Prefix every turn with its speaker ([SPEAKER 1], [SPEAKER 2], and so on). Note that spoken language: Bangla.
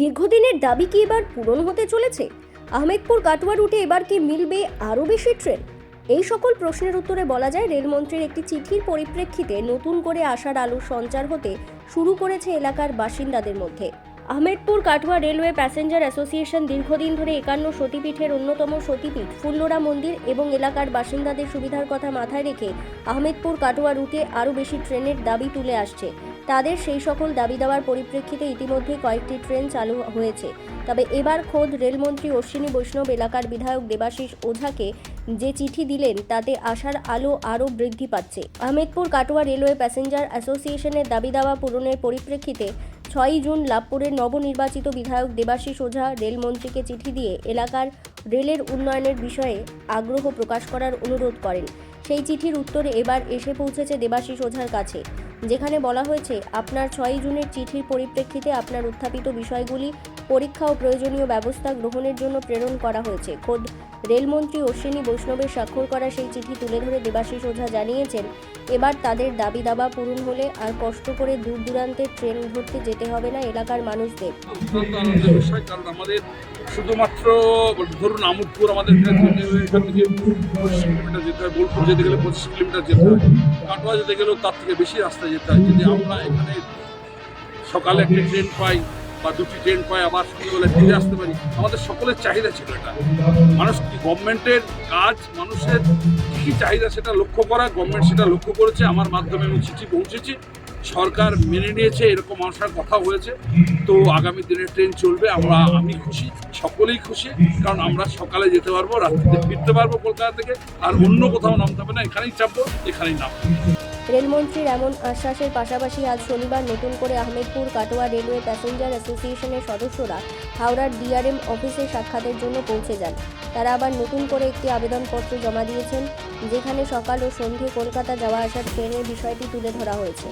[SPEAKER 1] দীর্ঘদিনের দাবি কি এবার পূরণ হতে চলেছে? আহমেদপুর কাটোয়া রুটে এবার কি মিলবে আরও বেশি ট্রেন? এই সকল প্রশ্নের উত্তরে বলা যায়, রেলমন্ত্রীর একটি চিঠির পরিপ্রেক্ষিতে নতুন করে আশার আলোর সঞ্চার হতে শুরু করেছে এলাকার বাসিন্দাদের মধ্যে। Ahmedpur Katwa railway passenger association দীর্ঘদিন ধরে 51 সতীপীঠের অন্যতম সতীপীঠ ফুল্লরা মন্দির এবং এলাকার বাসিন্দাদের সুবিধার কথা মাথায় রেখে আহমেদপুর কাটোয়া রুটে আরও বেশি ট্রেনের দাবি তুলে আসছে। তাদের সেই সকল দাবি দেওয়ার পরিপ্রেক্ষিতে ইতিমধ্যে কয়েকটি ট্রেন চালু হয়েছে। তবে এবার খোদ রেলমন্ত্রী অশ্বিনী বৈষ্ণব এলাকার বিধায়ক দেবাশিস ওঝাকে যে চিঠি দিলেন, তাতে আশার আলো আরও বৃদ্ধি পাচ্ছে। আহমেদপুর কাটোয়া রেলওয়ে প্যাসেঞ্জার অ্যাসোসিয়েশনের দাবি দাওয়া পূরণের পরিপ্রেক্ষিতে 6ই জুন লাভপুরের নবনির্বাচিত বিধায়ক দেবাশিস ওঝা রেলমন্ত্রীকে চিঠি দিয়ে এলাকার রেলের উন্নয়নের বিষয়ে আগ্রহ প্রকাশ করার অনুরোধ করেন। সেই চিঠির উত্তরে এবার এসে পৌঁছেছে দেবাশিস ওঝার কাছে, যেখানে বলা হয়েছে, আপনার 6ই জুনের চিঠির পরিপ্রেক্ষিতে আপনার উত্থাপিত বিষয়গুলি পরীক্ষা ও প্রয়োজনীয় ব্যবস্থা গ্রহণের জন্য প্রেরণ করা হয়েছে। খোদ রেলমন্ত্রী অশ্বিনী বৈষ্ণবের স্বাক্ষর করা সেই চিঠি তুলে ধরে দেবাশিস ওঝা জানিয়েছেন, এবার তাদের দাবি দাবা পূরণ হলে আর কষ্ট করে দূর দূরান্তের ট্রেন ধরতে যেতে হবে না এলাকার মানুষদের।
[SPEAKER 2] কারণ আমাদের শুধুমাত্র ধরুন আমোদপুর আমাদের এখান থেকে 25 কিলোমিটার যেতে হয়, বোলপুর যেতে গেলে 25 কিলোমিটার যেতে হয়, কাটোয়া যেতে গেলেও তার থেকে বেশি রাস্তা যেতে হয়। যদি আমরা এখানে সকালে একটা ট্রেন পাই বা দুটি ট্রেন পাই, আবার সন্ধ্যাবেলায় ফিরে আসতে পারি, আমাদের সকলের চাহিদা ছিল এটা। মানুষ কি গভর্নমেন্টের কাজ, মানুষের কী চাহিদা সেটা লক্ষ্য করা, গভর্নমেন্ট সেটা লক্ষ্য করেছে। আমার মাধ্যমে আমি চিঠি পৌঁছেছি, সরকার মেনে নিয়েছে, এরকম মানুষের কথা হয়েছে। তো আগামী দিনে ট্রেন চলবে, আমি খুশি, সকলেই খুশি, কারণ আমরা সকালে যেতে পারবো, রাত্রিতে ফিরতে পারবো কলকাতা থেকে, আর অন্য কোথাও নামতে হবে না, এখানেই চাপবো, এখানেই নামবো।
[SPEAKER 1] রেলমন্ত্রীর এমন আশ্বাসের পাশাপাশি আজ শনিবার নতুন করে আহমেদপুর কাটোয়া রেলওয়ে প্যাসেঞ্জার অ্যাসোসিয়েশনের সদস্যরা হাওড়ার ডিআরএম অফিসে সাক্ষাতের জন্য পৌঁছে যান। তারা আবার নতুন করে একটি আবেদনপত্র জমা দিয়েছেন, যেখানে সকাল ও সন্ধ্যে কলকাতা যাওয়া আসার ট্রেনের বিষয়টি তুলে ধরা হয়েছে।